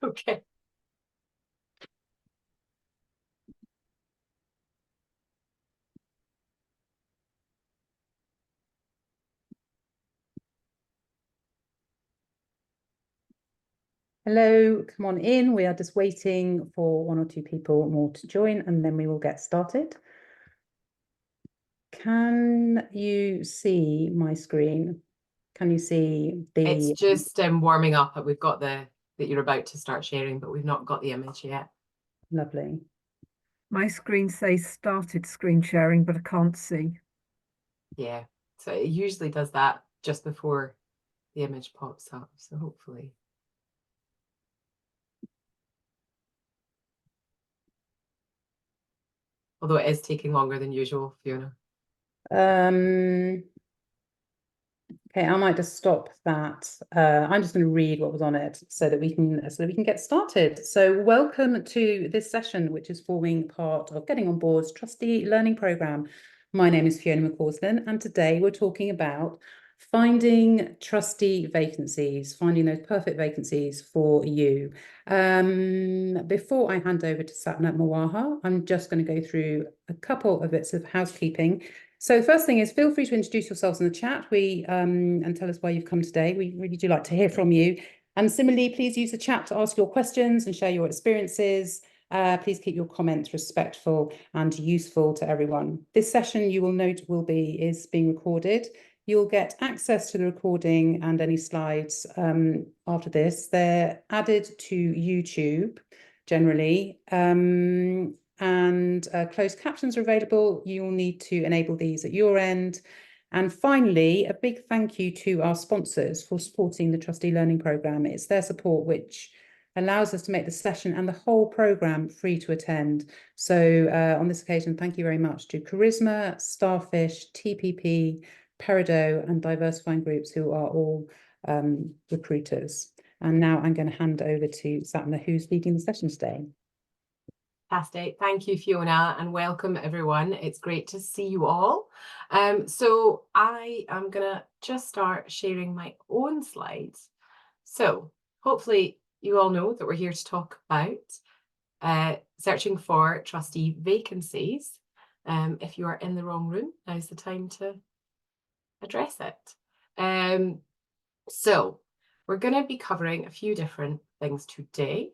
Okay. Hello, come on in. We are just waiting for one or two people more to join, and then we will get started. Can you see my screen? Can you see the... It's just warming up. We've got that you're about to start sharing, but we've not got the image yet. Lovely. My screen says started screen sharing, but I can't see. Yeah, so it usually does that just before the image pops up. So hopefully. Although it is taking longer than usual, Fiona. Okay, I might just stop that. I'm just going to read what was on it so that we can get started. So welcome to this session, which is forming part of Getting on Board's Trustee Learning Programme. My name is Fiona McCausland, and today we're talking about finding trustee vacancies, finding those perfect vacancies for you. Before I hand over to Sapna Marwaha, I'm just going to go through a couple of bits of housekeeping. So the first thing is, feel free to introduce yourselves in the chat and tell us why you've come today. We really do like to hear from you. And similarly, please use the chat to ask your questions and share your experiences. Please keep your comments respectful and useful to everyone. This session, you will note, is being recorded. You'll get access to the recording and any slides after this. They're added to YouTube generally. And closed captions are available. You will need to enable these at your end. And finally, a big thank you to our sponsors for supporting the Trustee Learning Programme. It's their support which allows us to make the session and the whole programme free to attend. So on this occasion, thank you very much to Charisma, Starfish, TPP, Peridot, and Diversifying Groups, who are all recruiters. And now I'm going to hand over to Sapna, who's leading the session today. Fantastic. Thank you, Fiona, and welcome everyone. It's great to see you all. So I am going to just start sharing my own slides. So hopefully you all know that we're here to talk about searching for trustee vacancies. If you are in the wrong room, now's the time to address it. So we're going to be covering a few different things today.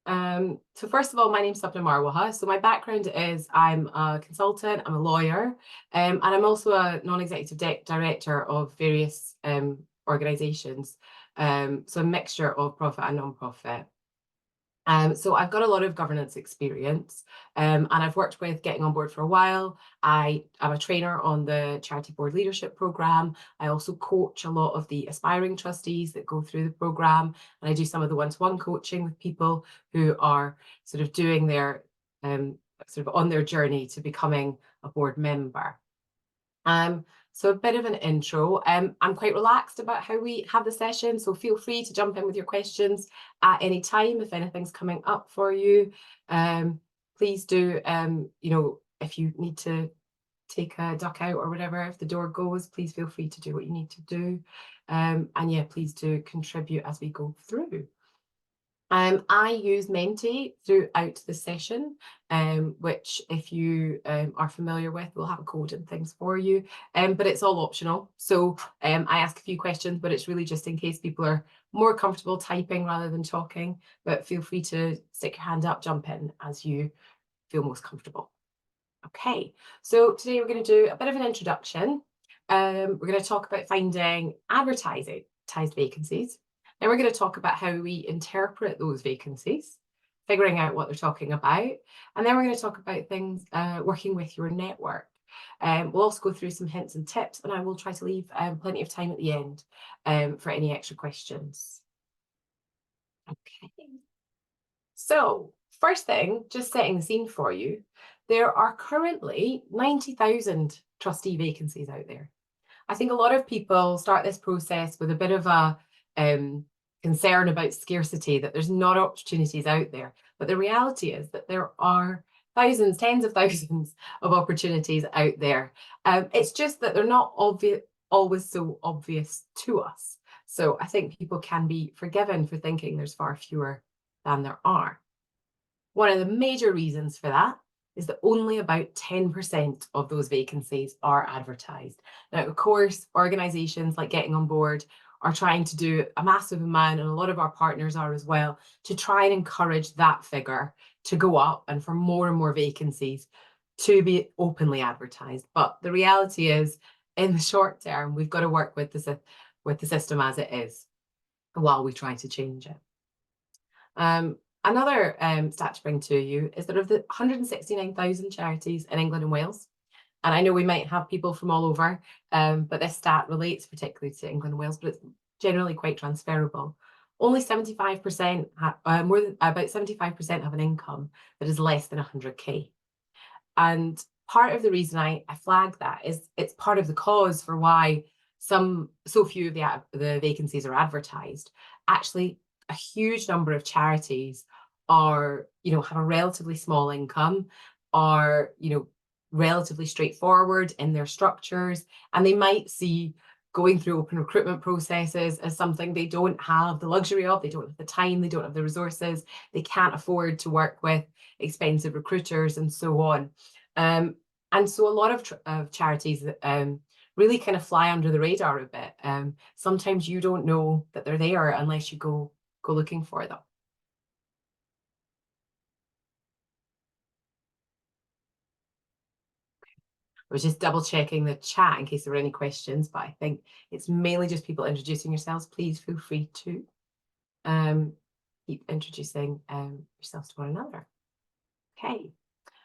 So first of all, my name's Sapna Marwaha. So my background is I'm a consultant, I'm a lawyer, and I'm also a non-executive director of various organisations. So a mixture of profit and non-profit. So I've got a lot of governance experience, and I've worked with Getting on Board for a while. I'm a trainer on the Charity Board Leadership Programme. I also coach a lot of the aspiring trustees that go through the programme, and I do some of the one-to-one coaching with people who are sort of doing their sort of on their journey to becoming a board member. So a bit of an intro. I'm quite relaxed about how we have the session, so feel free to jump in with your questions at any time if anything's coming up for you. Please do, you know, if you need to take a duck out or whatever, if the door goes, please feel free to do what you need to do. And yeah, please do contribute as we go through. I use Menti throughout the session, which if you are familiar with, we'll have a code and things for you, but it's all optional. So I ask a few questions, but it's really just in case people are more comfortable typing rather than talking, but feel free to stick your hand up, jump in as you feel most comfortable. Okay, so today we're going to do a bit of an introduction. We're going to talk about finding advertised vacancies. Then we're going to talk about how we interpret those vacancies, figuring out what they're talking about. And then we're going to talk about things working with your network. We'll also go through some hints and tips, and I will try to leave plenty of time at the end for any extra questions. Okay. So first thing, just setting the scene for you, there are currently 90,000 trustee vacancies out there. I think a lot of people start this process with a bit of a concern about scarcity, that there's not opportunities out there. But the reality is that there are thousands, tens of thousands of opportunities out there. It's just that they're not always so obvious to us. So I think people can be forgiven for thinking there's far fewer than there are. One of the major reasons for that is that only about 10% of those vacancies are advertised. Now, of course, organisations like Getting on Board are trying to do a massive amount, and a lot of our partners are as well, to try and encourage that figure to go up and for more and more vacancies to be openly advertised. But the reality is, in the short term, we've got to work with the system as it is while we try to change it. Another stat to bring to you is that of the 169,000 charities in England and Wales, and I know we might have people from all over, but this stat relates particularly to England and Wales, but it's generally quite transferable. Only 75%, more than about 75% have an income that is less than 100k. And part of the reason I flag that is it's part of the cause for why so few of the vacancies are advertised. Actually, a huge number of charities are, have a relatively small income, are, relatively straightforward in their structures, and they might see going through open recruitment processes as something they don't have the luxury of. They don't have the time, they don't have the resources, they can't afford to work with expensive recruiters and so on. And so a lot of charities really kind of fly under the radar a bit. Sometimes you don't know that they're there unless you go looking for them. I was just double checking the chat in case there were any questions, but I think it's mainly just people introducing yourselves. Please feel free to keep introducing yourselves to one another. Okay,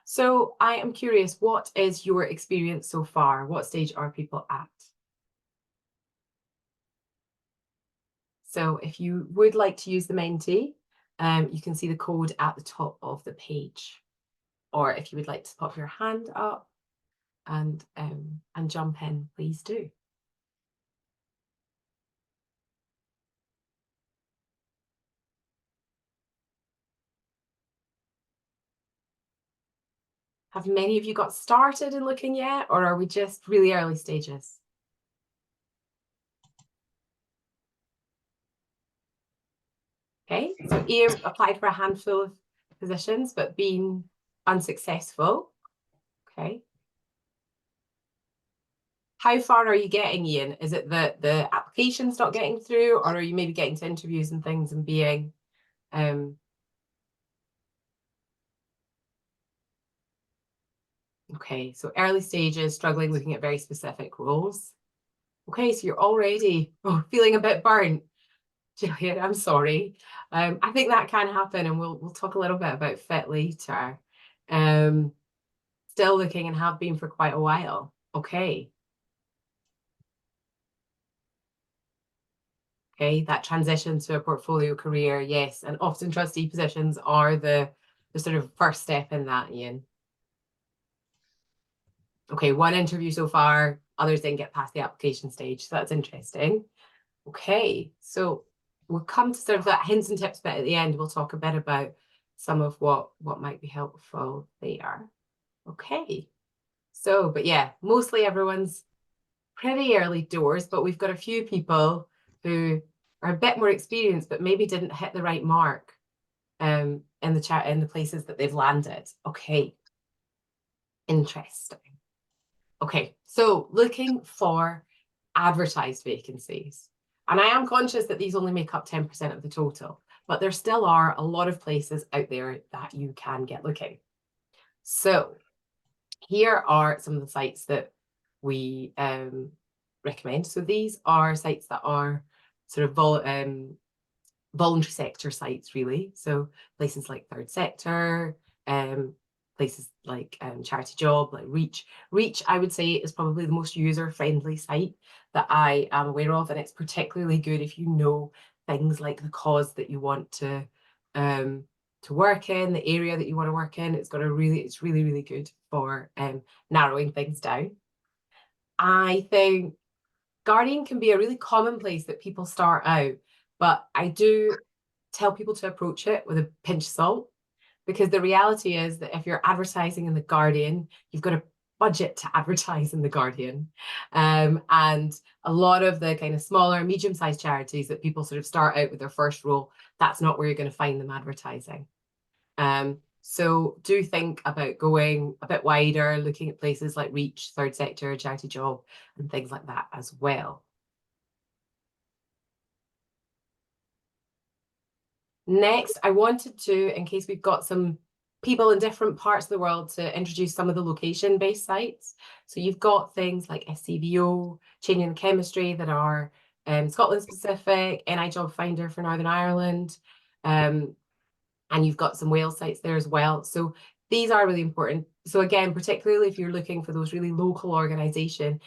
so I am curious, what is your experience so far? What stage are people at? So if you would like to use the Menti, you can see the code at the top of the page. Or if you would like to pop your hand up and jump in, please do. Have many of you got started in looking yet, or are we just really early stages? Okay, so Ian applied for a handful of positions, but been unsuccessful. Okay. How far are you getting, Ian? Is it that the application's not getting through, or are you maybe getting to interviews and things and being okay, so early stages, struggling, looking at very specific roles. Okay, so you're already feeling a bit burnt. Gillian, I'm sorry. I think that can happen, and we'll talk a little bit about fit later. Still looking and have been for quite a while. Okay. Okay, that transition to a portfolio career, yes, and often trustee positions are the sort of first step in that, Ian. Okay, one interview so far, others didn't get past the application stage, so that's interesting. Okay, so we'll come to sort of that hints and tips bit at the end. We'll talk a bit about some of what might be helpful there. Okay, so, but yeah, mostly everyone's pretty early doors, but we've got a few people who are a bit more experienced, but maybe didn't hit the right mark in the places that they've landed. Okay, interesting. Okay, so looking for advertised vacancies. And I am conscious that these only make up 10% of the total, but there still are a lot of places out there that you can get looking. So here are some of the sites that we recommend. So these are sites that are sort of voluntary sector sites, really. So places like Third Sector, places like Charity Job, like Reach. Reach, I would say, is probably the most user-friendly site that I am aware of, and it's particularly good if you know things like the cause that you want to work in, the area that you want to work in. It's really, really good for narrowing things down. I think Guardian can be a really common place that people start out, but I do tell people to approach it with a pinch of salt, because the reality is that if you're advertising in the Guardian, you've got a budget to advertise in The Guardian. And a lot of the kind of smaller, medium-sized charities that people sort of start out with their first role, that's not where you're going to find them advertising. So do think about going a bit wider, looking at places like Reach, Third Sector, Charity Job, and things like that as well. Next, I wanted to, in case we've got some people in different parts of the world, to introduce some of the location-based sites. So you've got things like SCVO, Changing the Chemistry, that are Scotland specific, NI Job Finder for Northern Ireland, and you've got some Wales sites there as well. So these are really important. So again, particularly if you're looking for those really local organisations,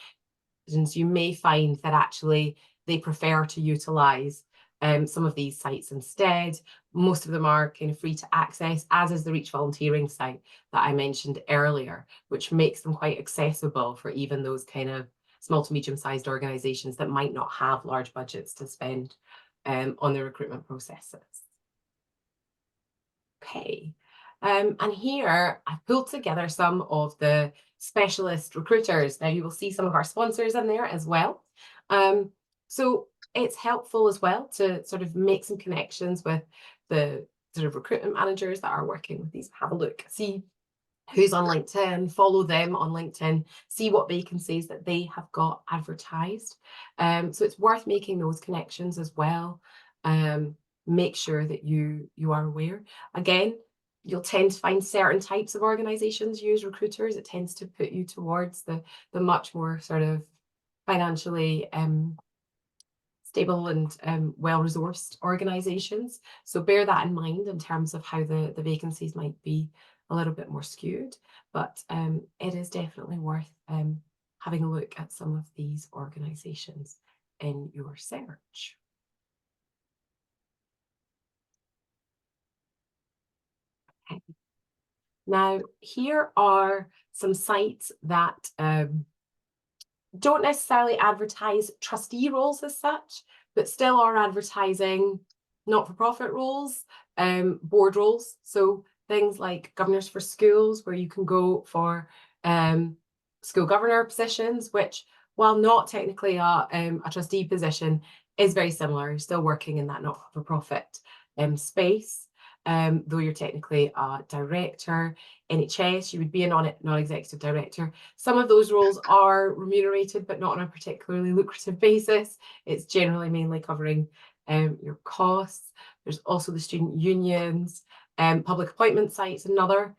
you may find that actually they prefer to utilise some of these sites instead. Most of them are kind of free to access, as is the Reach volunteering site that I mentioned earlier, which makes them quite accessible for even those kind of small to medium-sized organisations that might not have large budgets to spend on their recruitment processes. Okay, and here I've pulled together some of the specialist recruiters. Now you will see some of our sponsors in there as well. So it's helpful as well to sort of make some connections with the sort of recruitment managers that are working with these. Have a look, see who's on LinkedIn, follow them on LinkedIn, see what vacancies that they have got advertised. So it's worth making those connections as well. Make sure that you are aware. Again, you'll tend to find certain types of organizations use recruiters. It tends to put you towards the much more sort of financially stable and well-resourced organizations. So bear that in mind in terms of how the vacancies might be a little bit more skewed, but it is definitely worth having a look at some of these organizations in your search. Okay. Now, here are some sites that don't necessarily advertise trustee roles as such, but still are advertising not-for-profit roles, board roles. So things like governors for schools, where you can go for school governor positions, which, while not technically a trustee position, is very similar. You're still working in that not-for-profit space. Though you're technically a director. NHS, you would be a non-executive director. Some of those roles are remunerated, but not on a particularly lucrative basis. It's generally mainly covering your costs. There's also the student unions, public appointment sites, another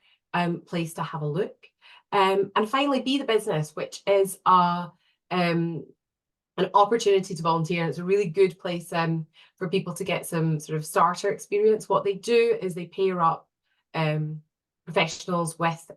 place to have a look. And finally, Be the Business, which is an opportunity to volunteer. It's a really good place for people to get some sort of starter experience. What they do is they pair up professionals with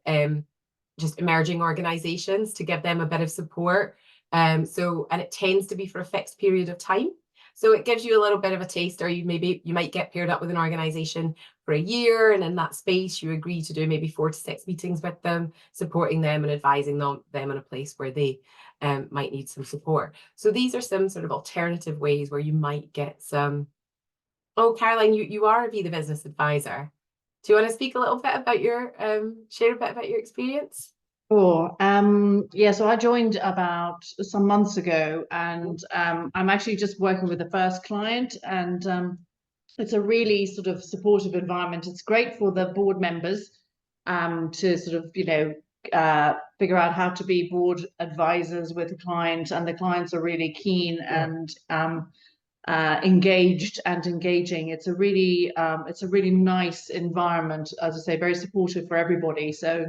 just emerging organisations to give them a bit of support. And it tends to be for a fixed period of time. So it gives you a little bit of a taste, or you might get paired up with an organisation for a year, and in that space you agree to do maybe 4 to 6 meetings with them, supporting them and advising them in a place where they might need some support. So these are some sort of alternative ways where you might get some. Oh, Caroline, you are a Be the Business advisor. Do you want to speak a little bit about your share a bit about your experience? Sure. Yeah, so I joined about some months ago, and I'm actually just working with the first client, and it's a really sort of supportive environment. It's great for the board members to sort of, figure out how to be board advisors with the client, and the clients are really keen and engaged and engaging. It's a really nice environment, as I say, very supportive for everybody. So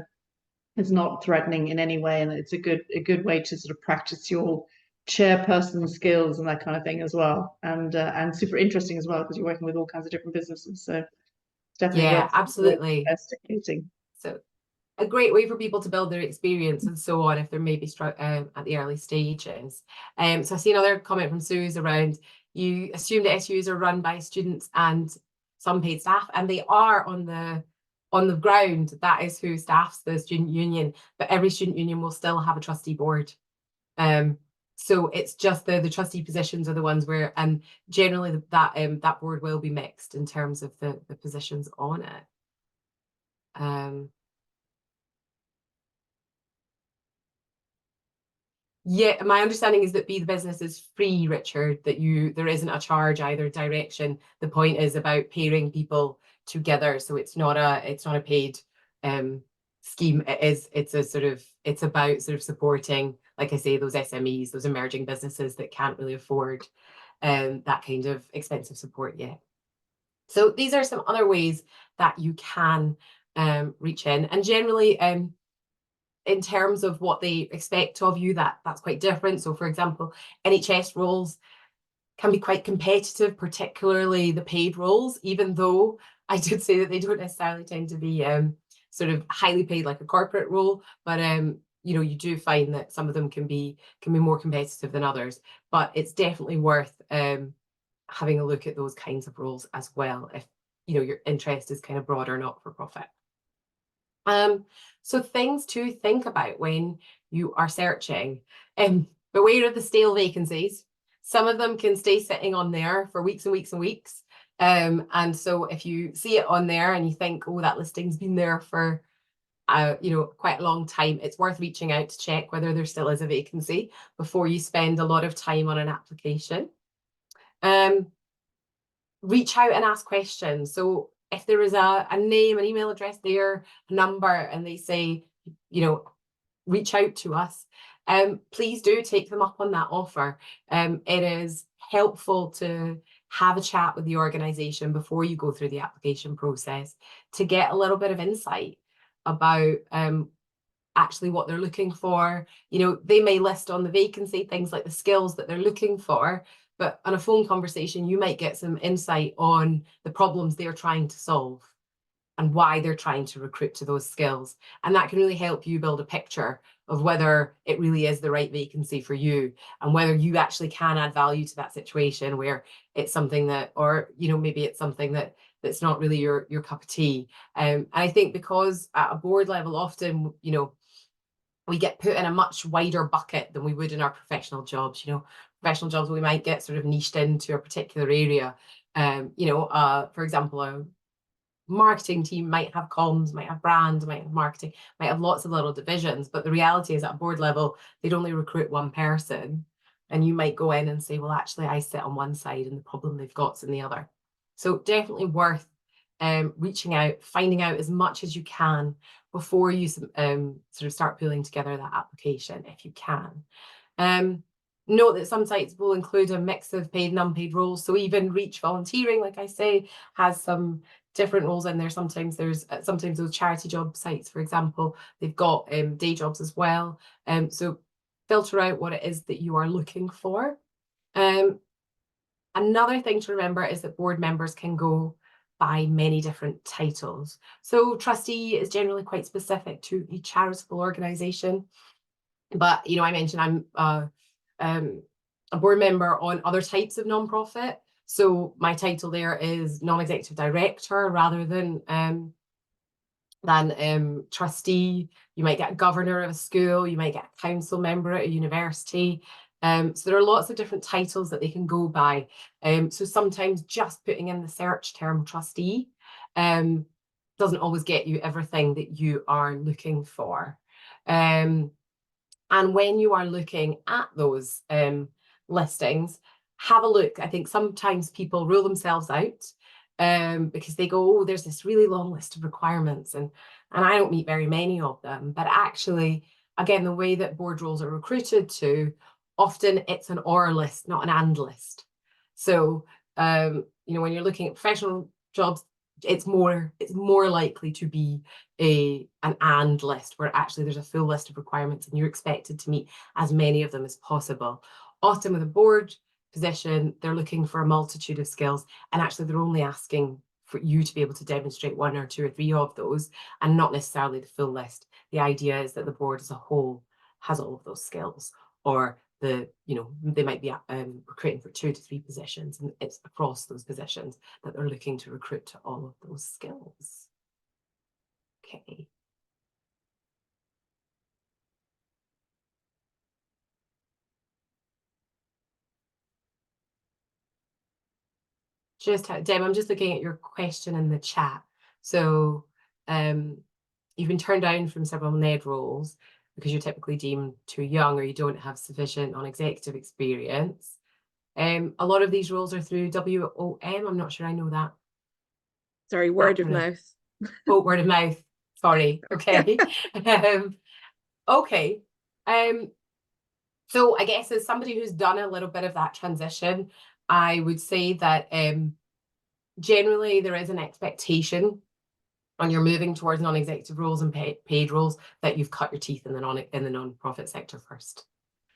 it's not threatening in any way, and it's a good way to sort of practice your chairperson skills and that kind of thing as well, and super interesting as well, because you're working with all kinds of different businesses. So it's definitely worth absolutely investigating. So a great way for people to build their experience and so on if they're maybe at the early stages. So I see another comment from Sue's around, you assume that SUs are run by students and some paid staff, and they are on the ground. That is who staffs the student union, but every student union will still have a trustee board. So it's just the trustee positions are the ones where generally that board will be mixed in terms of the positions on it. Yeah, my understanding is that Be the Business is free, Richard, that there isn't a charge either direction. The point is about pairing people together. So it's not a paid scheme. It's about sort of supporting, like I say, those SMEs, those emerging businesses that can't really afford that kind of expensive support yet. So these are some other ways that you can reach in. And generally, in terms of what they expect of you, that's quite different. So for example, NHS roles can be quite competitive, particularly the paid roles, even though I did say that they don't necessarily tend to be sort of highly paid like a corporate role, but you know, you do find that some of them can be more competitive than others. But it's definitely worth having a look at those kinds of roles as well, if you know your interest is kind of broader, not for profit. So things to think about when you are searching. Beware of the stale vacancies. Some of them can stay sitting on there for weeks and weeks and weeks. And so if you see it on there and you think, oh, that listing's been there for you know, quite a long time, it's worth reaching out to check whether there still is a vacancy before you spend a lot of time on an application. Reach out and ask questions. So if there is a name, an email address there, a number, and they say, you know, reach out to us, please do take them up on that offer. It is helpful to have a chat with the organisation before you go through the application process to get a little bit of insight about actually what they're looking for. You know, they may list on the vacancy things like the skills that they're looking for, but on a phone conversation, you might get some insight on the problems they're trying to solve and why they're trying to recruit to those skills. And that can really help you build a picture of whether it really is the right vacancy for you and whether you actually can add value to that situation where it's something that, or, you know, maybe it's something that's not really your cup of tea. And I think because at a board level, often, you know, we get put in a much wider bucket than we would in our professional jobs. You know, professional jobs, we might get sort of niched into a particular area. You know, for example, a marketing team might have comms, might have brand, might have marketing, might have lots of little divisions. But the reality is at a board level, they'd only recruit one person. And you might go in and say, well, actually, I sit on one side and the problem they've got's in the other. So definitely worth reaching out, finding out as much as you can before you sort of start pulling together that application, if you can. Note that some sites will include a mix of paid and unpaid roles. So even Reach Volunteering, like I say, has some different roles in there. Sometimes those charity job sites, for example, they've got day jobs as well. So filter out what it is that you are looking for. Another thing to remember is that board members can go by many different titles. So trustee is generally quite specific to a charitable organisation. But, you know, I mentioned I'm a board member on other types of nonprofit. So my title there is non-executive director rather than trustee. You might get a governor of a school, you might get a council member at a university. So there are lots of different titles that they can go by. So sometimes just putting in the search term trustee doesn't always get you everything that you are looking for. And when you are looking at those listings, have a look. I think sometimes people rule themselves out because they go, oh, there's this really long list of requirements and I don't meet very many of them. But actually, again, the way that board roles are recruited to, often it's an or list, not an and list. So, you know, when you're looking at professional jobs, it's more likely to be an and list where actually there's a full list of requirements and you're expected to meet as many of them as possible. Often with a board position, they're looking for a multitude of skills and actually they're only asking for you to be able to demonstrate one or two or three of those and not necessarily the full list. The idea is that the board as a whole has all of those skills, or you know, they might be recruiting for 2 to 3 positions and it's across those positions that they're looking to recruit to all of those skills. Okay. Deb, I'm just looking at your question in the chat. So you've been turned down from several NED roles. because you're typically deemed too young or you don't have sufficient non-executive experience. A lot of these roles are through WOM. I'm not sure I know that. Sorry, word of mouth. Oh, word of mouth. Sorry. Okay. Okay. So I guess as somebody who's done a little bit of that transition, I would say that generally there is an expectation when you're moving towards non-executive roles and paid roles that you've cut your teeth in the non-profit sector first.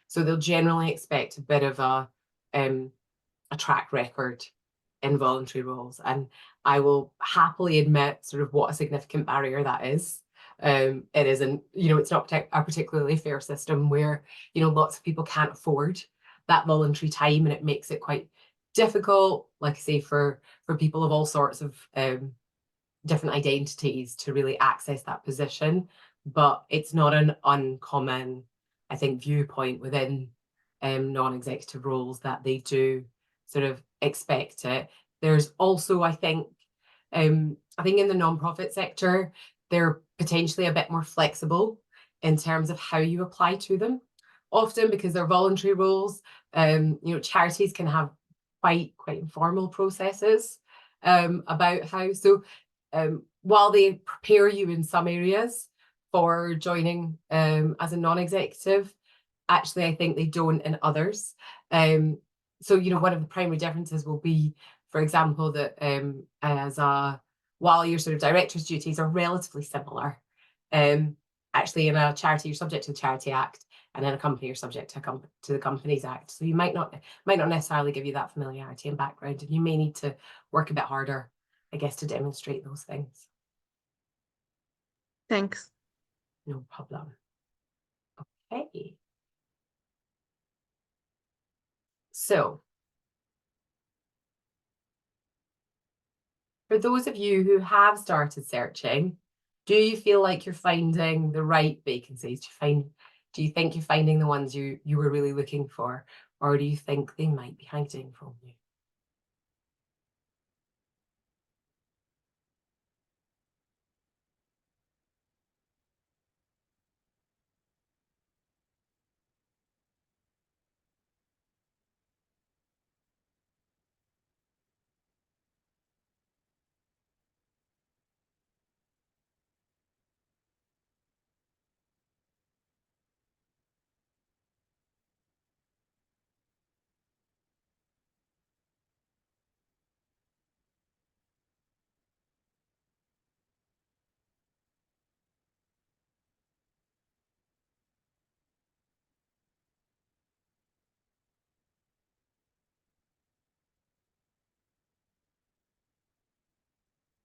So they'll generally expect a bit of a track record in voluntary roles, and I will happily admit sort of what a significant barrier that is. It isn't, it's not a particularly fair system where, lots of people can't afford that voluntary time, and it makes it quite difficult, like I say, for people of all sorts of different identities to really access that position. But it's not an uncommon, I think, viewpoint within non-executive roles that they do sort of expect it. There's also, I think in the non-profit sector, they're potentially a bit more flexible in terms of how you apply to them. Often because they're voluntary roles, charities can have quite informal processes about how. So while they prepare you in some areas for joining as a non-executive, actually I think they don't in others. So one of the primary differences will be, for example, that while your sort of director's duties are relatively similar, actually in a charity you're subject to the Charity Act, and in a company you're subject to the Companies Act. So you might not necessarily give you that familiarity and background, and you may need to work a bit harder, I guess, to demonstrate those things. Thanks. No problem. Okay. So, for those of you who have started searching, do you feel like you're finding the right vacancies? Do you think you're finding the ones you were really looking for, or do you think they might be hiding from you?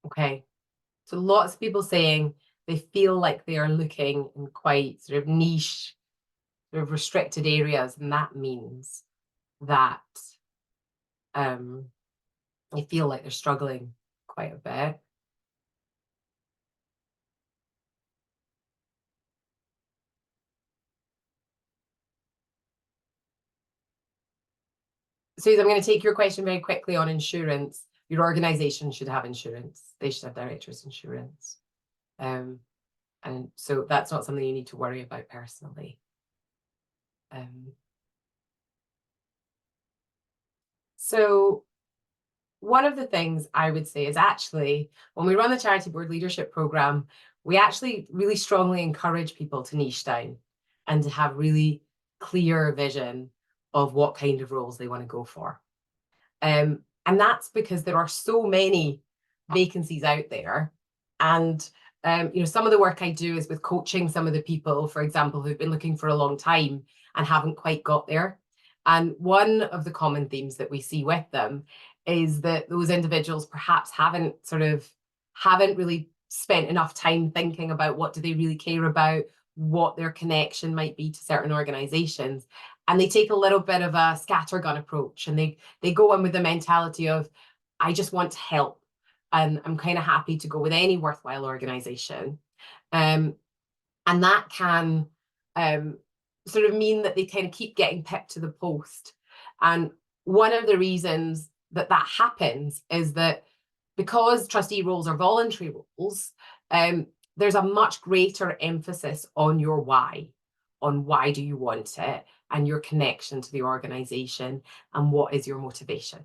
Okay, so lots of people saying they feel like they are looking in quite sort of niche, sort of restricted areas, and that means that they feel like they're struggling quite a bit. Suze, I'm going to take your question very quickly on insurance. Your organisation should have insurance. They should have directors' insurance. And so that's not something you need to worry about personally. So one of the things I would say is actually, when we run the Charity Board Leadership Programme, we actually really strongly encourage people to niche down and to have really clear vision of what kind of roles they want to go for. And that's because there are so many vacancies out there. And some of the work I do is with coaching some of the people, for example, who've been looking for a long time and haven't quite got there. And one of the common themes that we see with them is that those individuals perhaps haven't really spent enough time thinking about what do they really care about, what their connection might be to certain organizations. And they take a little bit of a scattergun approach, and they go in with the mentality of, I just want to help, and I'm kind of happy to go with any worthwhile organization. And that can sort of mean that they kind of keep getting pipped to the post. And one of the reasons that happens is that because trustee roles are voluntary roles, there's a much greater emphasis on your why. on why do you want it and your connection to the organisation and what is your motivation.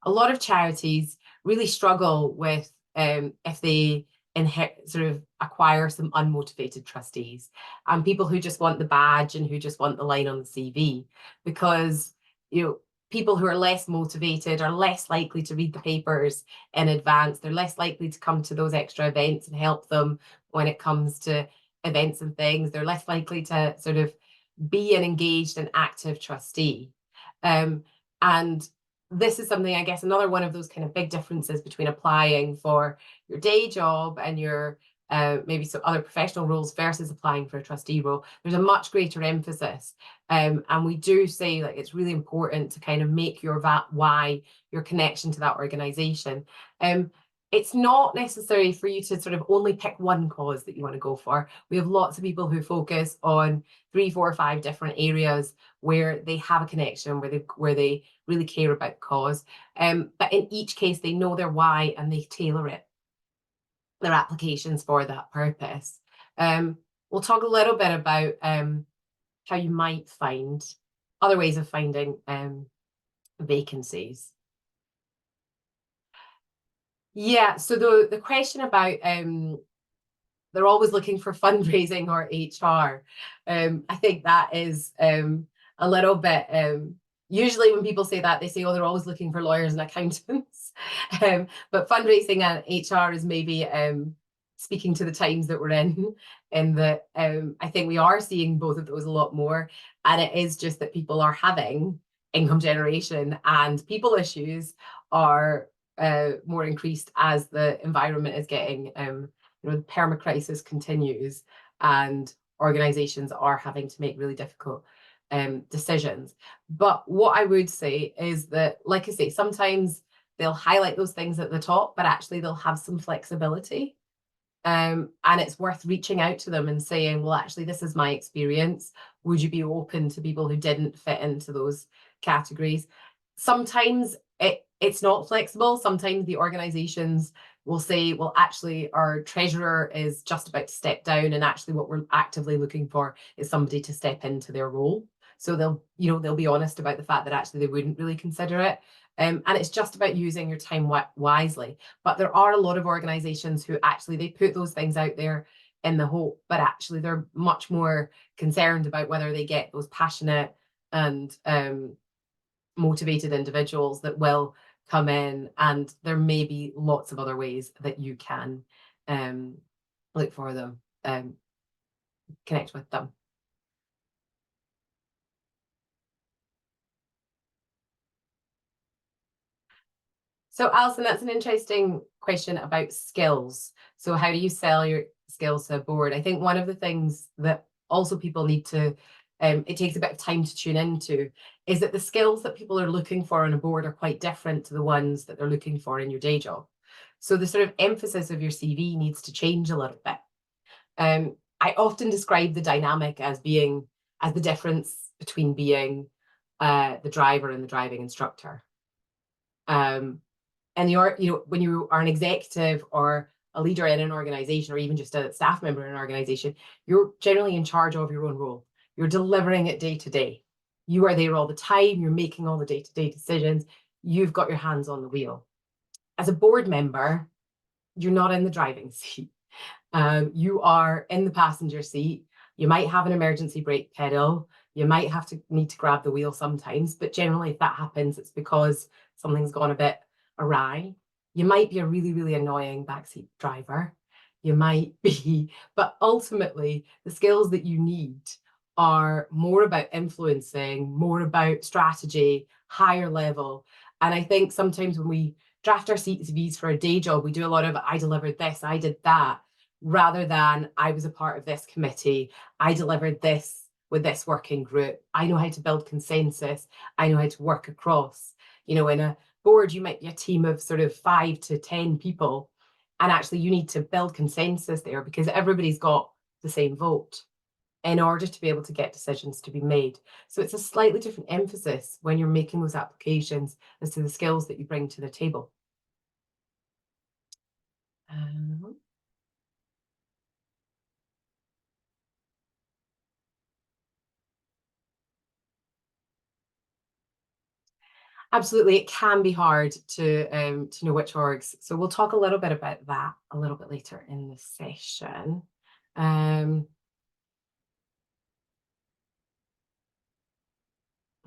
A lot of charities really struggle with if they sort of acquire some unmotivated trustees and people who just want the badge and who just want the line on the CV, because people who are less motivated are less likely to read the papers in advance. They're less likely to come to those extra events and help them when it comes to events and things. They're less likely to sort of be an engaged and active trustee. And this is something, I guess, another one of those kind of big differences between applying for your day job and your maybe some other professional roles versus applying for a trustee role. There's a much greater emphasis. And we do say like it's really important to kind of make your why, your connection to that organisation. It's not necessary for you to sort of only pick one cause that you want to go for. We have lots of people who focus on 3, 4, 5 different areas where they have a connection, where they really care about the cause. But in each case, they know their why and they tailor their applications for that purpose. We'll talk a little bit about how you might find other ways of finding vacancies. Yeah, so the question about they're always looking for fundraising or HR. I think that is a little bit, usually when people say that, they say, oh, they're always looking for lawyers and accountants. But fundraising and HR is maybe speaking to the times that we're in that I think we are seeing both of those a lot more. And it is just that people are having income generation and people issues are more increased as the environment is getting, the perma crisis continues and organizations are having to make really difficult decisions. But what I would say is that, like I say, sometimes they'll highlight those things at the top, but actually they'll have some flexibility. And it's worth reaching out to them and saying, well, actually, this is my experience. Would you be open to people who didn't fit into those categories? Sometimes it's not flexible. Sometimes the organizations will say, well, actually, our treasurer is just about to step down, and actually what we're actively looking for is somebody to step into their role. So they'll be honest about the fact that actually they wouldn't really consider it. And it's just about using your time wisely. But there are a lot of organizations who actually, they put those things out there in the hope, but actually they're much more concerned about whether they get those passionate and motivated individuals that will come in, and there may be lots of other ways that you can look for them, connect with them. So Alison, that's an interesting question about skills. So how do you sell your skills to a board? I think one of the things that also people need to, it takes a bit of time to tune into, is that the skills that people are looking for on a board are quite different to the ones that they're looking for in your day job. So the sort of emphasis of your CV needs to change a little bit. I often describe the dynamic as the difference between being the driver and the driving instructor. And when you are an executive or a leader in an organization, or even just a staff member in an organization, you're generally in charge of your own role. You're delivering it day to day. You are there all the time. You're making all the day-to-day decisions. You've got your hands on the wheel. As a board member, you're not in the driving seat. You are in the passenger seat. You might have an emergency brake pedal. You might need to grab the wheel sometimes, but generally if that happens, it's because something's gone a bit awry. You might be a really, really annoying backseat driver. You might be, but ultimately the skills that you need are more about influencing, more about strategy, higher level. And I think sometimes when we draft our CVs for a day job, we do a lot of, I delivered this, I did that, rather than I was a part of this committee, I delivered this with this working group, I know how to build consensus, I know how to work across. In a board, you might be a team of sort of 5 to 10 people, and actually you need to build consensus there because everybody's got the same vote in order to be able to get decisions to be made. So it's a slightly different emphasis when you're making those applications as to the skills that you bring to the table. Absolutely, it can be hard to know which orgs. So we'll talk a little bit about that a little bit later in the session.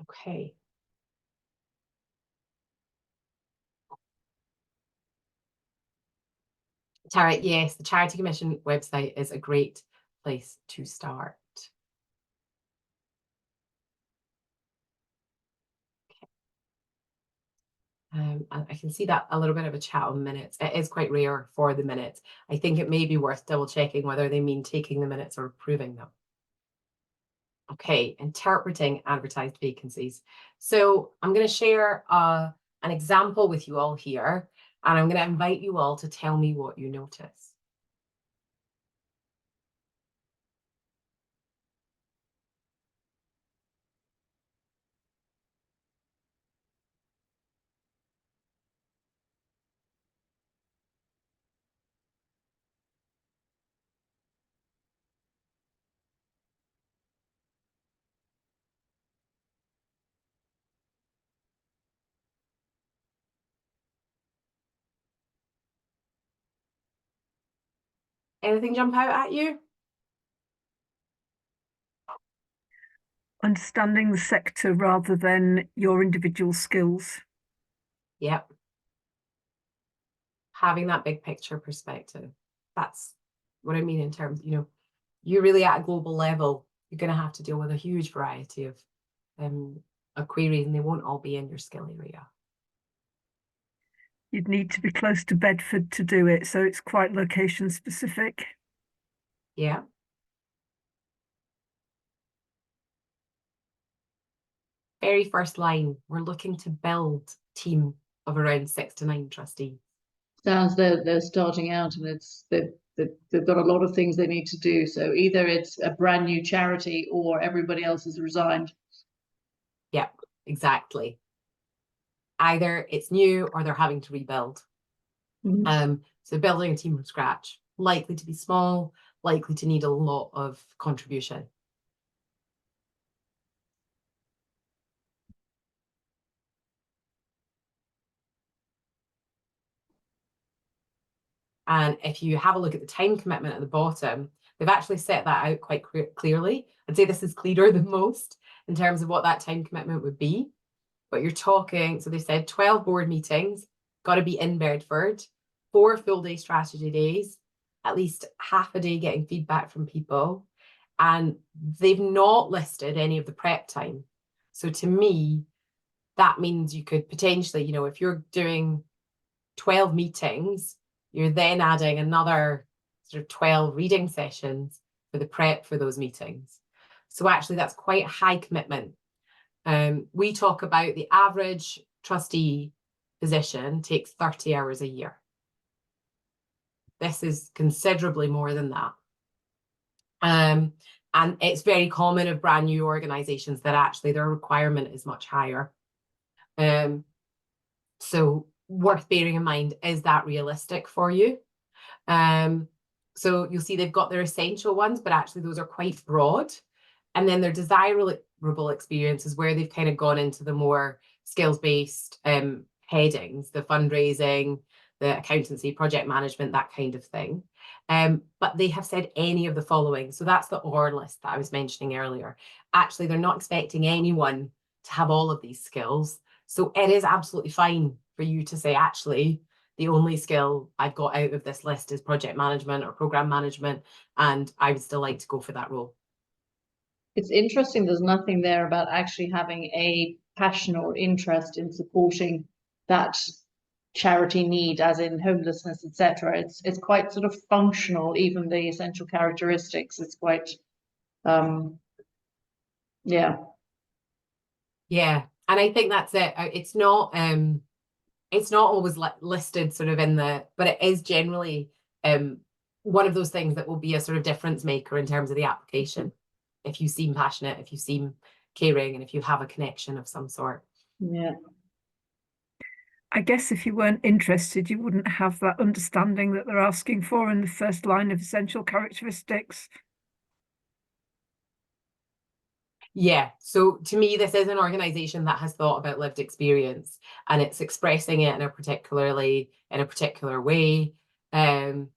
Okay. Tara, yes, the Charity Commission website is a great place to start. And I can see that a little bit of a chat on minutes. It is quite rare for the minutes. I think it may be worth double checking whether they mean taking the minutes or approving them. Okay, interpreting advertised vacancies. So I'm going to share an example with you all here, and I'm going to invite you all to tell me what you notice. Anything jump out at you? Understanding the sector rather than your individual skills. Yep. Having that big picture perspective. That's what I mean in terms, you're really at a global level. You're going to have to deal with a huge variety of queries, and they won't all be in your skill area. You'd need to be close to Bedford to do it, so it's quite location specific. Yeah. Very first line, we're looking to build a team of around 6 to 9 trustees. Sounds they're starting out, and they've got a lot of things they need to do. So either it's a brand new charity or everybody else has resigned. Yep, exactly. Either it's new or they're having to rebuild. So building a team from scratch, likely to be small, likely to need a lot of contribution. And if you have a look at the time commitment at the bottom, they've actually set that out quite clearly. I'd say this is clearer than most in terms of what that time commitment would be. But you're talking, so they said 12 board meetings, got to be in Bedford, 4 full-day strategy days, at least half a day getting feedback from people. And they've not listed any of the prep time. So to me, that means you could potentially, if you're doing 12 meetings, you're then adding another sort of 12 reading sessions for the prep for those meetings. So actually that's quite a high commitment. We talk about the average trustee position takes 30 hours a year. This is considerably more than that. And it's very common of brand new organizations that actually their requirement is much higher. So worth bearing in mind, is that realistic for you? So you'll see they've got their essential ones, but actually those are quite broad. And then their desirable experiences where they've kind of gone into the more skills-based headings, the fundraising, the accountancy, project management, that kind of thing. But they have said any of the following. So that's the OR list that I was mentioning earlier. Actually, they're not expecting anyone to have all of these skills. So it is absolutely fine for you to say, actually, the only skill I've got out of this list is project management or program management, and I would still like to go for that role. It's interesting, there's nothing there about actually having a passion or interest in supporting that charity need, as in homelessness, etc. It's quite sort of functional, even the essential characteristics. It's quite yeah. Yeah, and I think that's it. It's not always listed sort of in the, but it is generally one of those things that will be a sort of difference maker in terms of the application. If you seem passionate, if you seem caring, and if you have a connection of some sort. Yeah. I guess if you weren't interested, you wouldn't have that understanding that they're asking for in the first line of essential characteristics. Yeah, so to me, this is an organization that has thought about lived experience, and it's expressing it in a particular way. So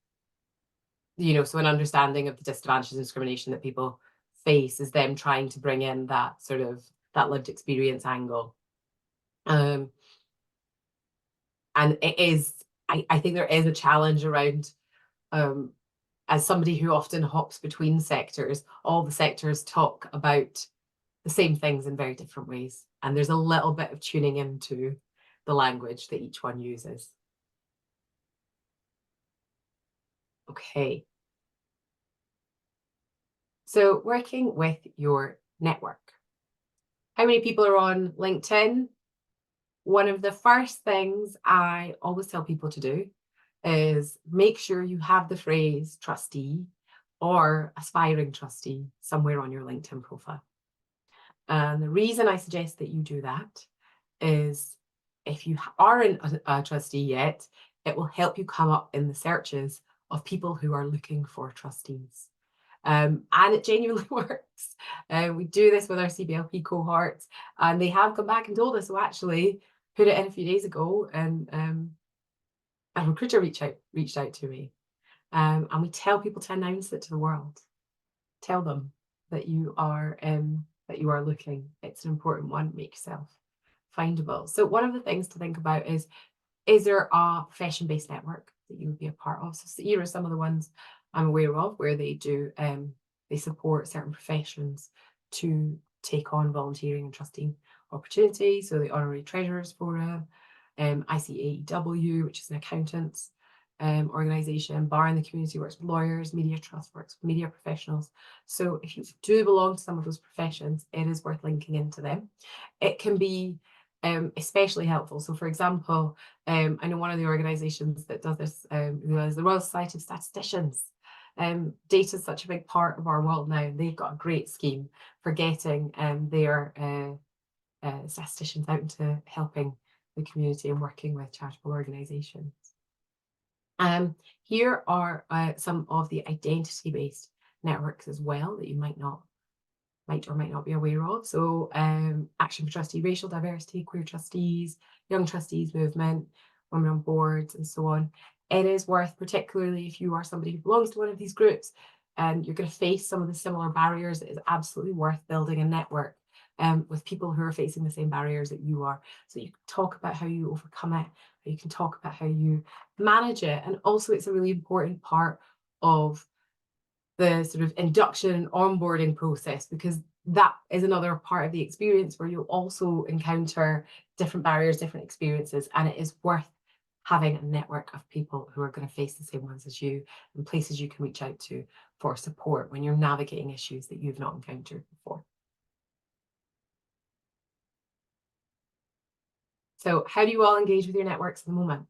an understanding of the disadvantages and discrimination that people face is them trying to bring in that sort of that lived experience angle. And it is, I think there is a challenge around, as somebody who often hops between sectors, all the sectors talk about the same things in very different ways. And there's a little bit of tuning into the language that each one uses. Okay. So working with your network. How many people are on LinkedIn? One of the first things I always tell people to do is make sure you have the phrase trustee or aspiring trustee somewhere on your LinkedIn profile. And the reason I suggest that you do that is if you aren't a trustee yet, it will help you come up in the searches of people who are looking for trustees. And it genuinely works. We do this with our CBLP cohorts, and they have come back and told us, so actually put it in a few days ago, and a recruiter reached out to me. And we tell people to announce it to the world. Tell them that you are looking. It's an important one. Make yourself findable. So one of the things to think about is there a profession-based network that you would be a part of? So here are some of the ones I'm aware of where they do they support certain professions to take on volunteering and trusting opportunities. So the Honorary Treasurers Forum, ICAEW, which is an accountants organisation, Bar in the Community works with lawyers, Media Trust works with media professionals. So if you do belong to some of those professions, it is worth linking into them. It can be especially helpful. So for example, I know one of the organisations that does this is the Royal Society of Statisticians. Data is such a big part of our world now. They've got a great scheme for getting their statisticians out into helping the community and working with charitable organisations. Here are some of the identity-based networks as well that you might or might not be aware of. So Action for Trustee Racial Diversity, Queer Trustees, Young Trustees Movement, Women on Boards, and so on. It is worth, particularly if you are somebody who belongs to one of these groups and you're going to face some of the similar barriers, it is absolutely worth building a network with people who are facing the same barriers that you are. So you can talk about how you overcome it, you can talk about how you manage it. And also it's a really important part of the sort of induction and onboarding process, because that is another part of the experience where you'll also encounter different barriers, different experiences, and it is worth having a network of people who are going to face the same ones as you and places you can reach out to for support when you're navigating issues that you've not encountered before. So how do you all engage with your networks at the moment?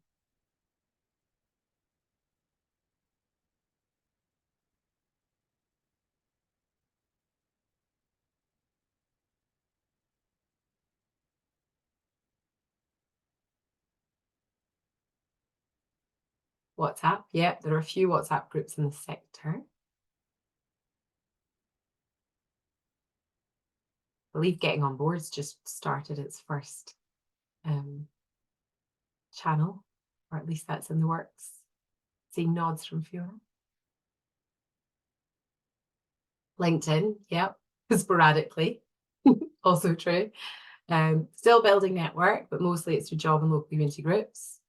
WhatsApp, yeah, there are a few WhatsApp groups in the sector. I believe Getting on Boards just started its first channel, or at least that's in the works. Seeing nods from Fiona. LinkedIn, yep, sporadically, also true. Still building network, but mostly it's through job and local community groups.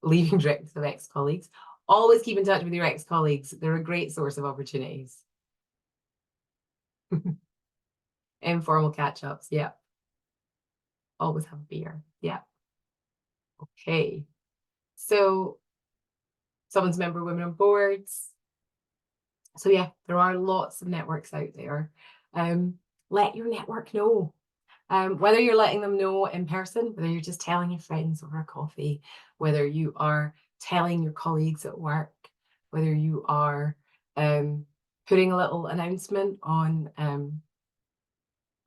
Leaving drinks of ex-colleagues. Always keep in touch with your ex-colleagues. They're a great source of opportunities. Informal catch-ups, yeah. Always have a beer, yeah. Okay, so someone's a member of Women on Boards. So yeah, there are lots of networks out there. Let your network know. Whether you're letting them know in person, whether you're just telling your friends over a coffee, whether you are telling your colleagues at work, whether you are putting a little announcement on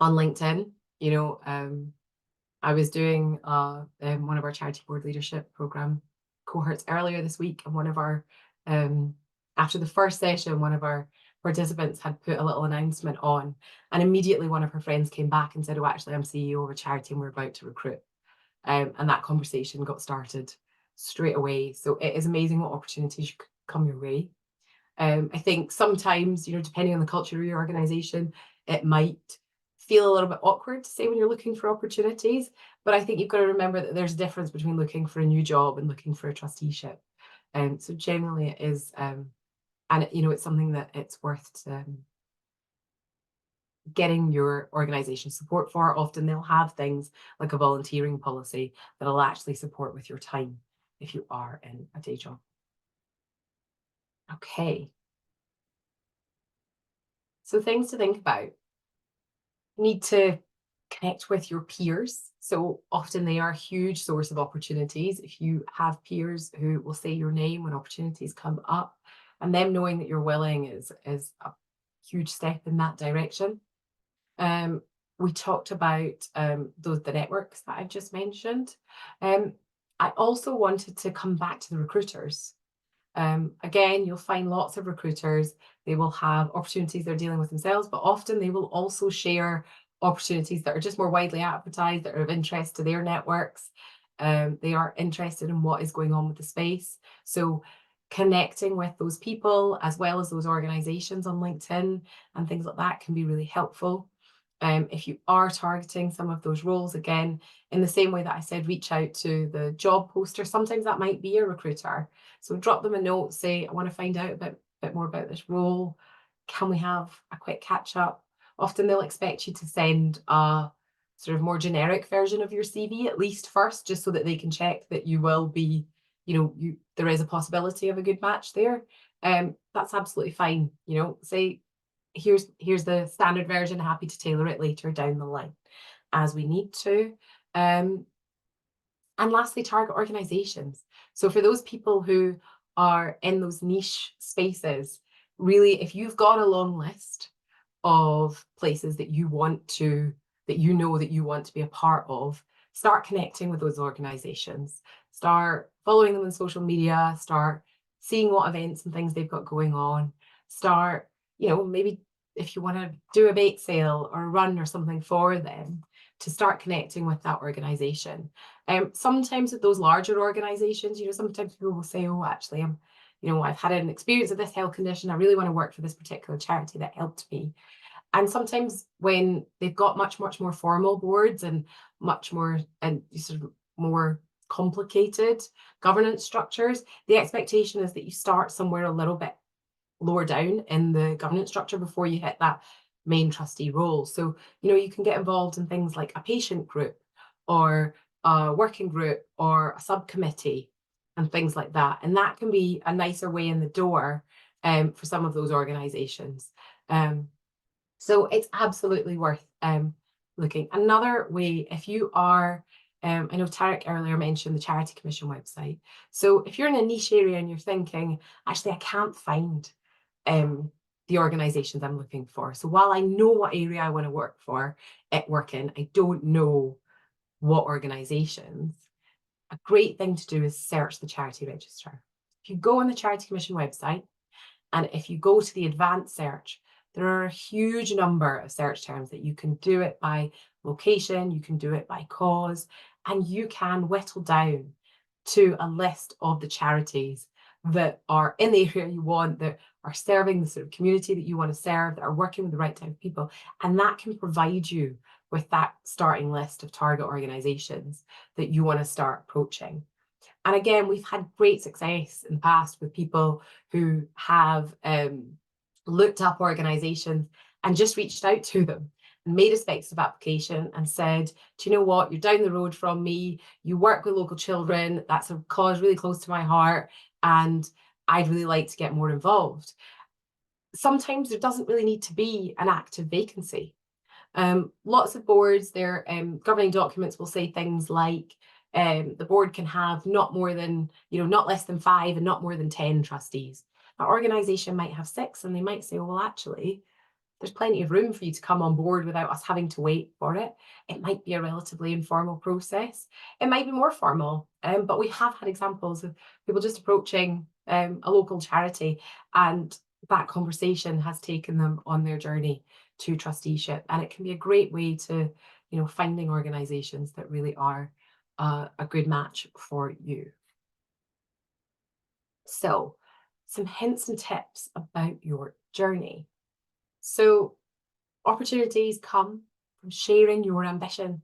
LinkedIn. You know, I was doing one of our charity board leadership program cohorts earlier this week, and one of our after the first session, one of our participants had put a little announcement on, and immediately one of her friends came back and said, oh, actually, I'm CEO of a charity and we're about to recruit. And that conversation got started straight away. So it is amazing what opportunities come your way. I think sometimes, depending on the culture of your organisation, it might feel a little bit awkward to say when you're looking for opportunities. But I think you've got to remember that there's a difference between looking for a new job and looking for a trusteeship. So generally it is, and it's something that it's worth getting your organisation support for. Often they'll have things like a volunteering policy that'll actually support with your time if you are in a day job. Okay. So things to think about. You need to connect with your peers. So often they are a huge source of opportunities. If you have peers who will say your name when opportunities come up, and them knowing that you're willing is a huge step in that direction. We talked about the networks that I've just mentioned. I also wanted to come back to the recruiters. Again, you'll find lots of recruiters. They will have opportunities they're dealing with themselves, but often they will also share opportunities that are just more widely advertised, that are of interest to their networks. They are interested in what is going on with the space. So connecting with those people as well as those organizations on LinkedIn and things like that can be really helpful. If you are targeting some of those roles, again, in the same way that I said, reach out to the job poster. Sometimes that might be a recruiter. So drop them a note, say, I want to find out a bit more about this role. Can we have a quick catch up? Often they'll expect you to send a sort of more generic version of your CV, at least first, just so that they can check that you will be, there is a possibility of a good match there. That's absolutely fine. Say, here's the standard version, happy to tailor it later down the line as we need to. And lastly, target organizations. So for those people who are in those niche spaces, really, if you've got a long list of places that you want to be a part of, start connecting with those organizations, start following them on social media, start seeing what events and things they've got going on, start, maybe if you want to do a bake sale or a run or something for them, to start connecting with that organization. Sometimes with those larger organizations, sometimes people will say, oh, actually, I've had an experience of this health condition. I really want to work for this particular charity that helped me. And sometimes when they've got much, much more formal boards and much more and sort of more complicated governance structures, the expectation is that you start somewhere a little bit lower down in the governance structure before you hit that main trustee role. So, you can get involved in things like a patient group or a working group or a subcommittee and things like that. And that can be a nicer way in the door for some of those organizations. So it's absolutely worth looking. Another way, if you are, I know Tarek earlier mentioned the Charity Commission website. So if you're in a niche area and you're thinking, actually, I can't find the organizations I'm looking for. So while I know what area I want to work in, I don't know what organizations. A great thing to do is search the charity register. If you go on the Charity Commission website, and if you go to the advanced search, there are a huge number of search terms that you can do it by location, you can do it by cause, and you can whittle down to a list of the charities that are in the area you want, that are serving the sort of community that you want to serve, that are working with the right type of people. And that can provide you with that starting list of target organizations that you want to start approaching. And again, we've had great success in the past with people who have looked up organizations and just reached out to them and made a speculative application and said, do you know what, you're down the road from me, you work with local children, that's a cause really close to my heart, and I'd really like to get more involved. Sometimes there doesn't really need to be an active vacancy. Lots of boards, their governing documents will say things like the board can have not less than 5 and not more than 10 trustees. An organisation might have 6 and they might say, well, actually, there's plenty of room for you to come on board without us having to wait for it. It might be a relatively informal process. It might be more formal, but we have had examples of people just approaching a local charity and that conversation has taken them on their journey to trusteeship. And it can be a great way to, you know, finding organizations that really are a good match for you. So some hints and tips about your journey. So opportunities come from sharing your ambition.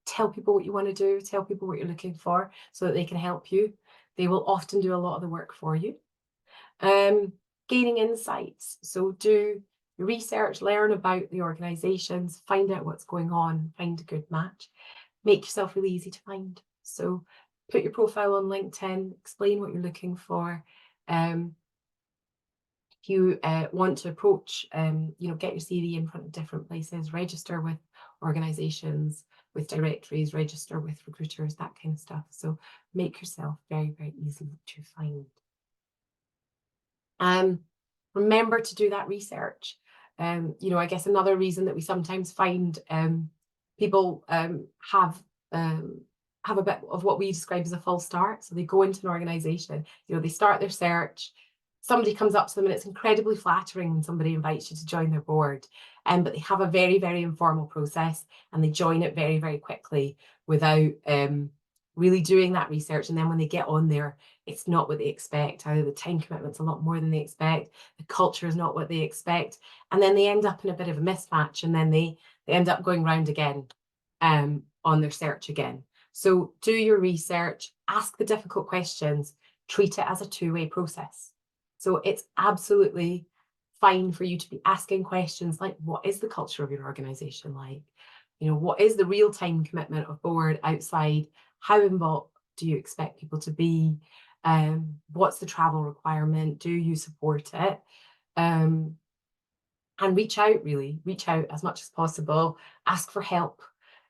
Tell people what you want to do, tell people what you're looking for so that they can help you. They will often do a lot of the work for you. Gaining insights. So do research, learn about the organizations, find out what's going on, find a good match. Make yourself really easy to find. So put your profile on LinkedIn, explain what you're looking for. If you want to approach, you know, get your CV in front of different places, register with organizations, with directories, register with recruiters, that kind of stuff. So make yourself very, very easy to find. Remember to do that research. You know, I guess another reason that we sometimes find people have a bit of what we describe as a false start. So they go into an organization, you know, they start their search, somebody comes up to them and it's incredibly flattering when somebody invites you to join their board. But they have a very, very informal process and they join it very, very quickly without really doing that research. And then when they get on there, it's not what they expect. Either the time commitment's a lot more than they expect, the culture is not what they expect, and then they end up in a bit of a mismatch, and then they end up going round again on their search again. So do your research, ask the difficult questions, treat it as a two-way process. So it's absolutely fine for you to be asking questions like, what is the culture of your organization like? You know, what is the real-time commitment of board outside? How involved do you expect people to be? What's the travel requirement? Do you support it? And reach out, really. Reach out as much as possible. Ask for help.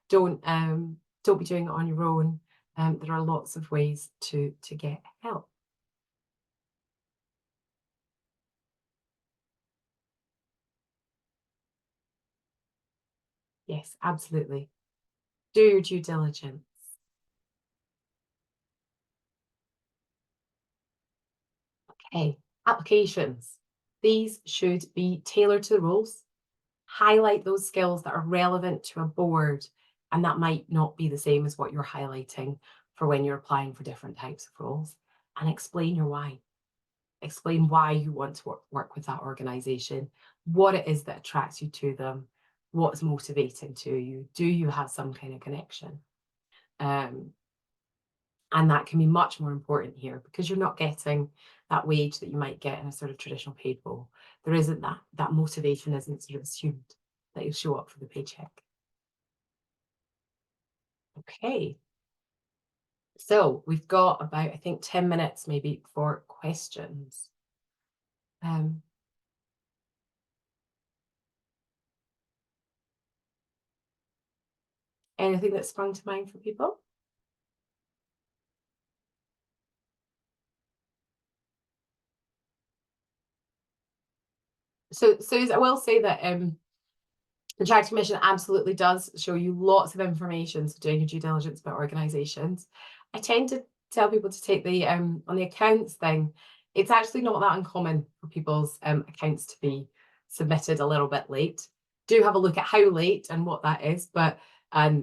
Don't be doing it on your own. There are lots of ways to get help. Yes, absolutely. Do your due diligence. Okay, applications. These should be tailored to the roles. Highlight those skills that are relevant to a board, and that might not be the same as what you're highlighting for when you're applying for different types of roles. And explain your why. Explain why you want to work with that organization, what it is that attracts you to them, what's motivating to you. Do you have some kind of connection? And that can be much more important here because you're not getting that wage that you might get in a sort of traditional paid role. There isn't that motivation isn't sort of assumed that you'll show up for the paycheck. Okay. So we've got about, I think, 10 minutes maybe for questions. Anything that sprung to mind for people? So I will say that the Charity Commission absolutely does show you lots of information for doing your due diligence about organisations. I tend to tell people to take the on the accounts thing. It's actually not that uncommon for people's accounts to be submitted a little bit late. Do have a look at how late and what that is, but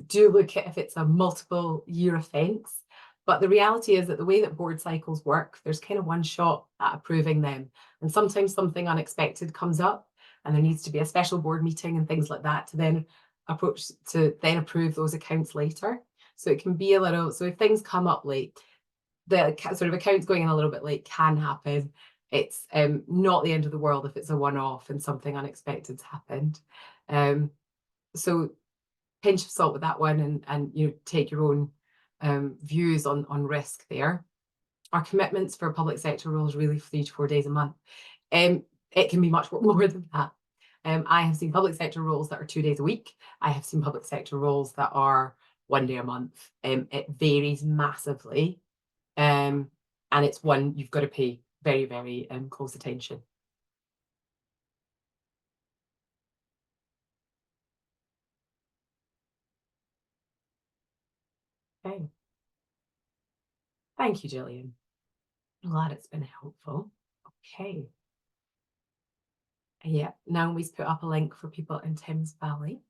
do look at if it's a multiple year offence. But the reality is that the way that board cycles work, there's kind of one shot at approving them. And sometimes something unexpected comes up and there needs to be a special board meeting and things like that to then approve those accounts later. So it can be a little, so if things come up late, the sort of accounts going in a little bit late can happen. It's not the end of the world if it's a one-off and something unexpected's happened. So pinch of salt with that one, and you know, take your own views on risk there. Our commitments for public sector roles really 3 to 4 days a month. It can be much more than that. I have seen public sector roles that are 2 days a week. I have seen public sector roles that are 1 day a month. It varies massively. And it's one you've got to pay very, very close attention. Okay. Thank you, Gillian. I'm glad it's been helpful. Okay. Yeah, Naomi's put up a link for people in Thames Valley.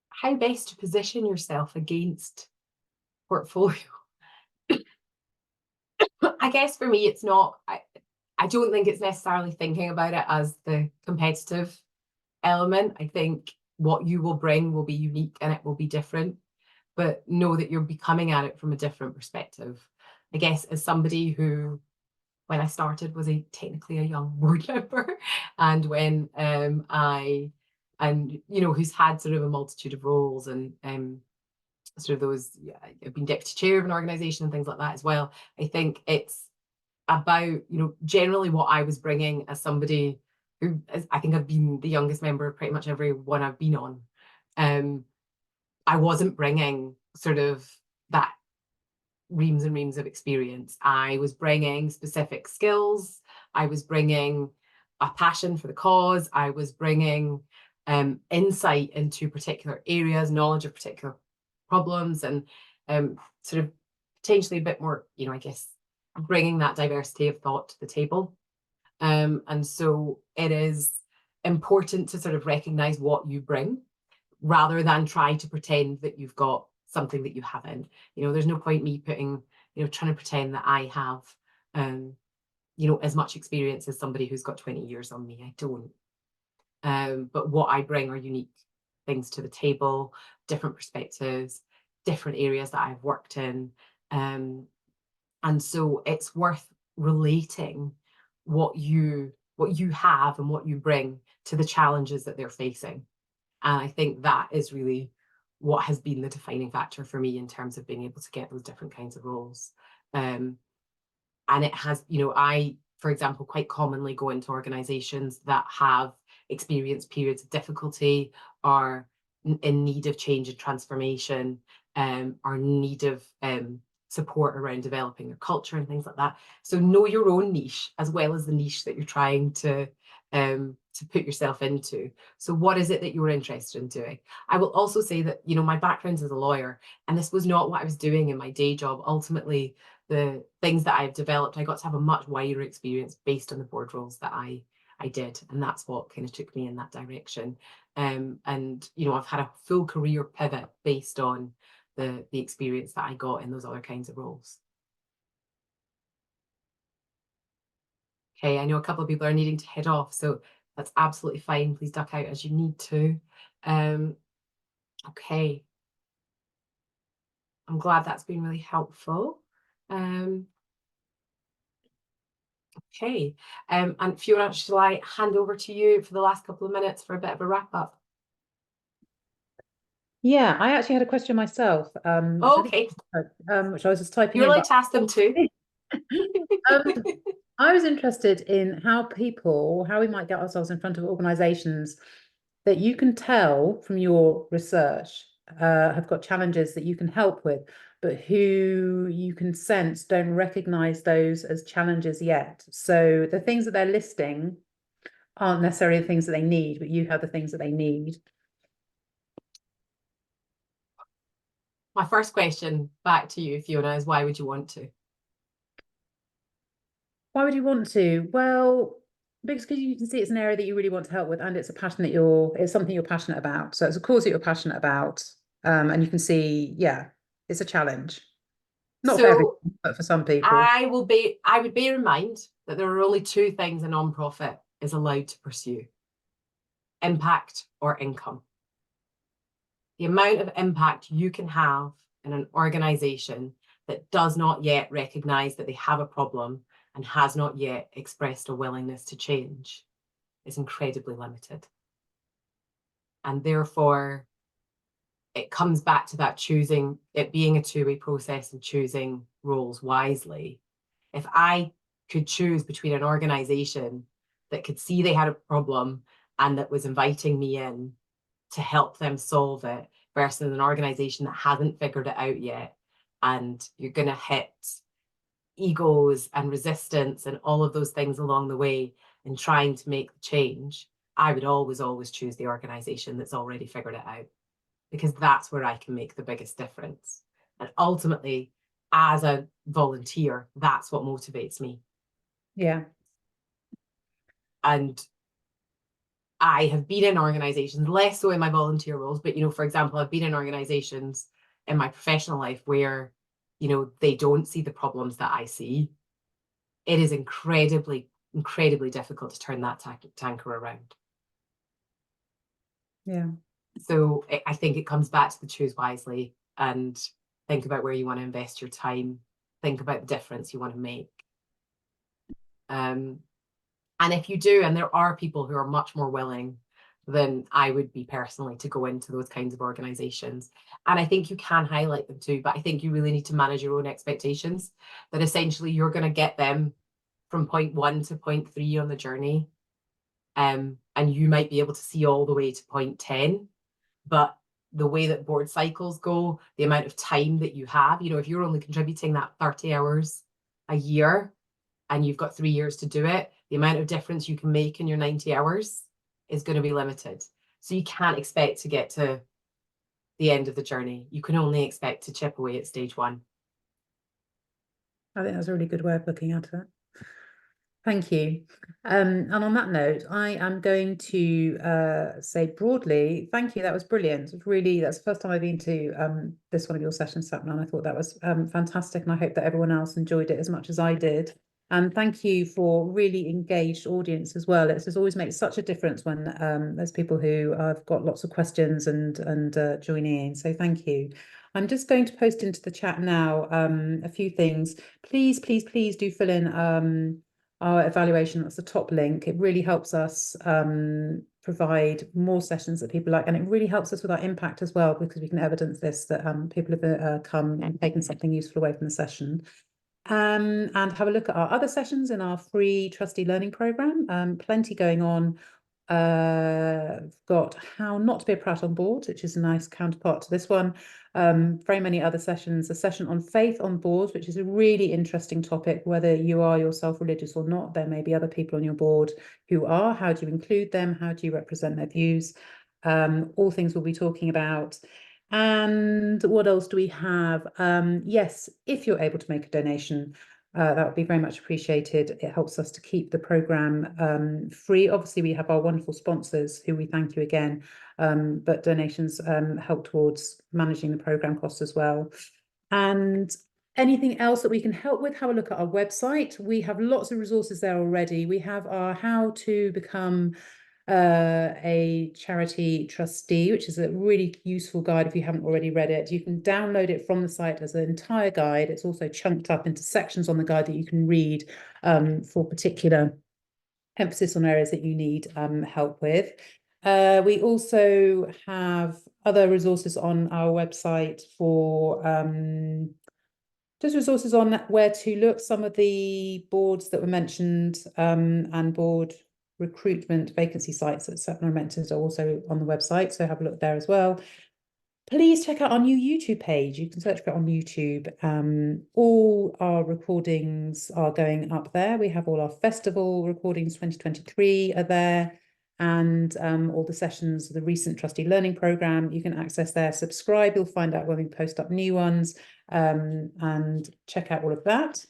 How best to position yourself against portfolio? I guess for me, it's not, I don't think it's necessarily thinking about it as the competitive element. I think what you will bring will be unique and it will be different, but know that you're coming at it from a different perspective. I guess as somebody who, when I started, was technically a young board member, and when who's had sort of a multitude of roles and sort of those, yeah, I've been deputy chair of an organization and things like that as well. I think it's about, generally what I was bringing as somebody who I think I've been the youngest member of pretty much every one I've been on. I wasn't bringing sort of that reams and reams of experience. I was bringing specific skills. I was bringing a passion for the cause. I was bringing insight into particular areas, knowledge of particular problems, and sort of potentially a bit more, I guess, bringing that diversity of thought to the table. And so it is important to sort of recognize what you bring rather than try to pretend that you've got something that you haven't. There's no point me trying to pretend that I have, as much experience as somebody who's got 20 years on me. I don't. But what I bring are unique things to the table, different perspectives, different areas that I've worked in. And so it's worth relating what you have and what you bring to the challenges that they're facing. And I think that is really what has been the defining factor for me in terms of being able to get those different kinds of roles. And it has, I, for example, quite commonly go into organizations that have experienced periods of difficulty, are in need of change and transformation, are in need of support around developing their culture and things like that. So know your own niche as well as the niche that you're trying to put yourself into. So what is it that you're interested in doing? I will also say that, my background as a lawyer, and this was not what I was doing in my day job. Ultimately, the things that I've developed, I got to have a much wider experience based on the board roles that I did. And that's what kind of took me in that direction. And, I've had a full career pivot based on the experience that I got in those other kinds of roles. Okay, I know a couple of people are needing to head off, so that's absolutely fine. Please duck out as you need to. Okay. I'm glad that's been really helpful. Okay. And Fiona, shall I hand over to you for the last couple of minutes for a bit of a wrap up? Yeah, I actually had a question myself. Okay. Which I was just typing You're in. allowed to ask them too. I was interested in how we might get ourselves in front of organizations that you can tell from your research have got challenges that you can help with, but who you can sense don't recognize those as challenges yet. So the things that they're listing aren't necessarily the things that they need, but you have the things that they need. My first question back to you, Fiona, is why would you want to? Why would you want to? Well, because you can see it's an area that you really want to help with, and it's a passion it's something you're passionate about. So it's a cause that you're passionate about. And you can see, yeah, it's a challenge. Not for everyone, but for some people. I would bear in mind that there are only two things a nonprofit is allowed to pursue: impact or income. The amount of impact you can have in an organization that does not yet recognize that they have a problem and has not yet expressed a willingness to change is incredibly limited. And therefore, it comes back to that choosing, it being a two-way process and choosing roles wisely. If I could choose between an organization that could see they had a problem and that was inviting me in to help them solve it versus an organization that hasn't figured it out yet, and you're going to hit egos and resistance and all of those things along the way in trying to make the change, I would always choose the organization that's already figured it out, because that's where I can make the biggest difference. And ultimately, as a volunteer, that's what motivates me. Yeah. And I have been in organizations, less so in my volunteer roles, but, for example, I've been in organizations in my professional life where, they don't see the problems that I see. It is incredibly, incredibly difficult to turn that tanker around. Yeah. So I think it comes back to the choose wisely and think about where you want to invest your time. Think about the difference you want to make. And if you do, and there are people who are much more willing than I would be personally to go into those kinds of organizations. And I think you can highlight them too, but I think you really need to manage your own expectations, that essentially you're going to get them from point 1 to point 3 on the journey. And you might be able to see all the way to point 10, but the way that board cycles go, the amount of time that you have, if you're only contributing that 30 hours a year and you've got 3 years to do it, the amount of difference you can make in your 90 hours is going to be limited. So you can't expect to get to the end of the journey. You can only expect to chip away at stage 1. I think that's a really good way of looking at it. Thank you. And on that note, I am going to say broadly, thank you. That was brilliant. That's the first time I've been to this one of your sessions, Sapna, and I thought that was fantastic. And I hope that everyone else enjoyed it as much as I did. And thank you for really engaged audience as well. It just always makes such a difference when there's people who have got lots of questions and joining in. So thank you. I'm just going to post into the chat now a few things. Please, please, please do fill in our evaluation. That's the top link. It really helps us provide more sessions that people like, and it really helps us with our impact as well, because we can evidence this, that people have come and taken something useful away from the session. And have a look at our other sessions in our free trustee learning program. Plenty going on. Got how not to be a prat on board, which is a nice counterpart to this one. Very many other sessions. A session on faith on boards, which is a really interesting topic, whether you are yourself religious or not. There may be other people on your board who are. How do you include them? How do you represent their views? All things we'll be talking about. And what else do we have? Yes, if you're able to make a donation, that would be very much appreciated. It helps us to keep the programme free. Obviously, we have our wonderful sponsors who we thank you again, but donations help towards managing the programme costs as well. And anything else that we can help with, have a look at our website. We have lots of resources there already. We have our how to become a charity trustee, which is a really useful guide if you haven't already read it. You can download it from the site as an entire guide. It's also chunked up into sections on the guide that you can read for particular emphasis on areas that you need help with. We also have other resources on our website for just resources on where to look. Some of the boards that were mentioned and board recruitment vacancy sites that Sapna mentioned are also on the website, so have a look there as well. Please check out our new YouTube page. You can search for it on YouTube. All our recordings are going up there. We have all our festival recordings 2023 are there, and all the sessions, the recent trustee learning program, you can access there. Subscribe, you'll find out when we post up new ones, and check out all of that.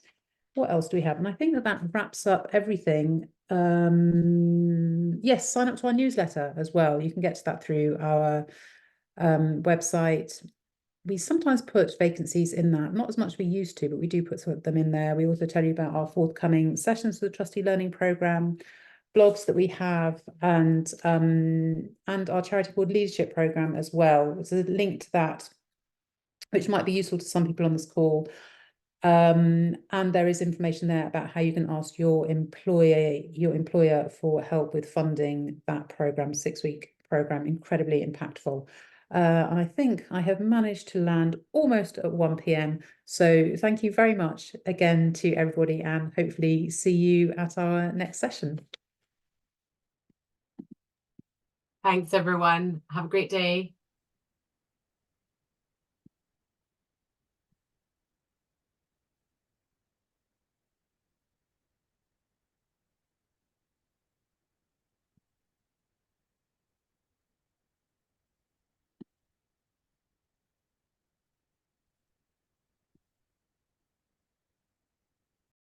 What else do we have? And I think that wraps up everything. Yes, sign up to our newsletter as well. You can get to that through our website. We sometimes put vacancies in that, not as much as we used to, but we do put some of them in there. We also tell you about our forthcoming sessions for the trustee learning program, blogs that we have, and our charity board leadership program as well. There's a link to that, which might be useful to some people on this call. And there is information there about how you can ask your employer for help with funding that program, 6-week program, incredibly impactful. And I think I have managed to land almost at 1 p.m. So thank you very much again to everybody, and hopefully see you at our next session. Thanks, everyone. Have a great day.